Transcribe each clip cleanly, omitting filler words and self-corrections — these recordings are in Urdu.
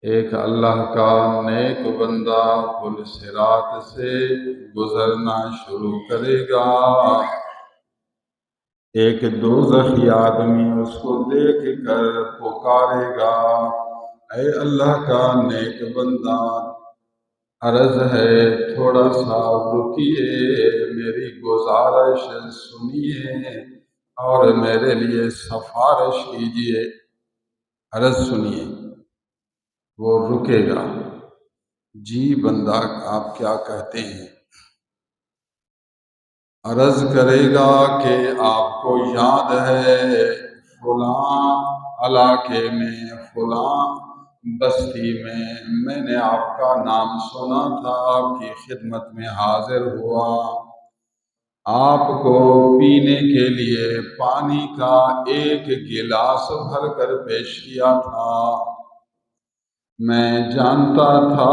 ایک اللہ کا نیک بندہ پل صراط سے گزرنا شروع کرے گا، ایک دوزخی آدمی اس کو دیکھ کر پکارے گا، اے اللہ کا نیک بندہ، عرض ہے تھوڑا سا رکیے، میری گزارش سنیے اور میرے لیے سفارش کیجیے۔ عرض سنیے، وہ رکے گا، جی بندہ آپ کیا کہتے ہیں؟ عرض کرے گا کہ آپ کو یاد ہے فلاں علاقے میں فلاں بستی میں نے آپ کا نام سنا تھا، آپ کی خدمت میں حاضر ہوا، آپ کو پینے کے لیے پانی کا ایک گلاس بھر کر پیش کیا تھا، میں جانتا تھا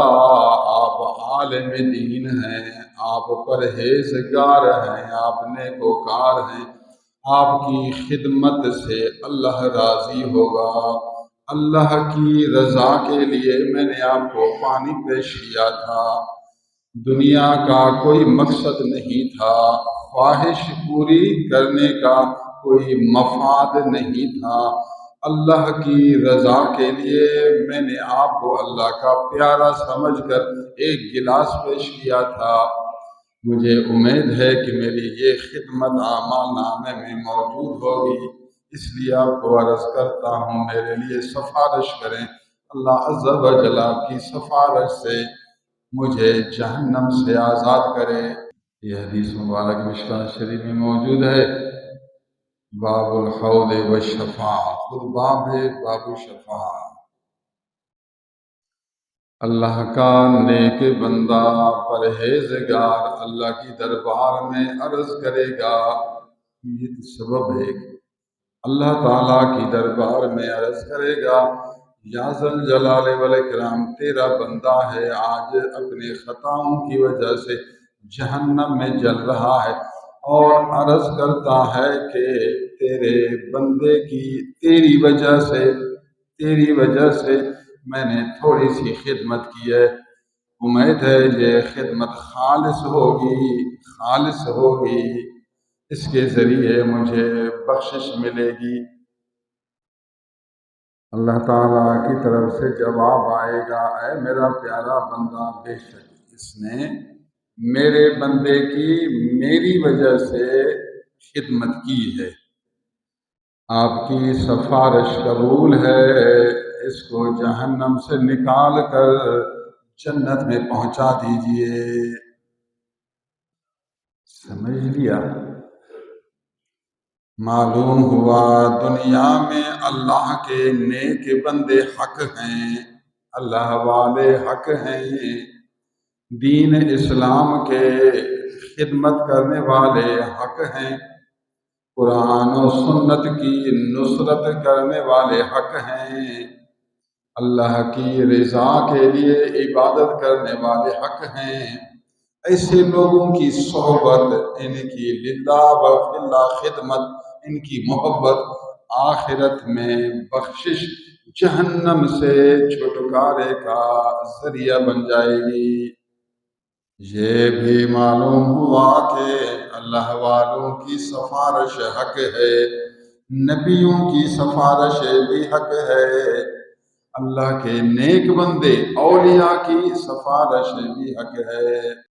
آپ عالم دین ہیں، آپ پرہیزگار ہیں، آپ نیکوکار ہیں، آپ کی خدمت سے اللہ راضی ہوگا، اللہ کی رضا کے لیے میں نے آپ کو پانی پیش کیا تھا، دنیا کا کوئی مقصد نہیں تھا، خواہش پوری کرنے کا کوئی مفاد نہیں تھا، اللہ کی رضا کے لیے میں نے آپ کو اللہ کا پیارا سمجھ کر ایک گلاس پیش کیا تھا، مجھے امید ہے کہ میری یہ خدمت اعمال نامے میں موجود ہوگی، اس لیے آپ کو عرض کرتا ہوں میرے لیے سفارش کریں، اللہ عز و جل کی سفارش سے مجھے جہنم سے آزاد کرے۔ یہ حدیث مبارک مشکاۃ شریف میں موجود ہے۔ باب الحوض والشفاعہ، خود باب ہے، باب شفاعہ۔ اللہ کا نیک بندہ پرہیزگار اللہ کی دربار میں عرض کرے گا، یہ سبب ہے کہ اللہ تعالیٰ کی دربار میں عرض کرے گا، یا ذوالجلال والاکرام تیرا بندہ ہے، آج اپنے خطاؤں کی وجہ سے جہنم میں جل رہا ہے، اور عرض کرتا ہے کہ تیرے بندے کی تیری وجہ سے میں نے تھوڑی سی خدمت کی ہے، امید ہے یہ خدمت خالص ہوگی، اس کے ذریعے مجھے بخشش ملے گی۔ اللہ تعالیٰ کی طرف سے جواب آئے گا، اے میرا پیارا بندہ، بے شک اس نے میرے بندے کی میری وجہ سے خدمت کی ہے، آپ کی سفارش قبول ہے، اس کو جہنم سے نکال کر جنت میں پہنچا دیجئے۔ سمجھ لیا؟ معلوم ہوا دنیا میں اللہ کے نیک بندے حق ہیں، اللہ والے حق ہیں، دین اسلام کے خدمت کرنے والے حق ہیں، قرآن و سنت کی نصرت کرنے والے حق ہیں، اللہ کی رضا کے لیے عبادت کرنے والے حق ہیں، ایسے لوگوں کی صحبت، ان کی للہ و فی اللہ خدمت، ان کی محبت آخرت میں بخشش، جہنم سے چھٹکارے کا ذریعہ بن جائے گی۔ یہ بھی معلوم ہوا کہ اللہ والوں کی سفارش حق ہے، نبیوں کی سفارش بھی حق ہے، اللہ کے نیک بندے اولیاء کی سفارش بھی حق ہے۔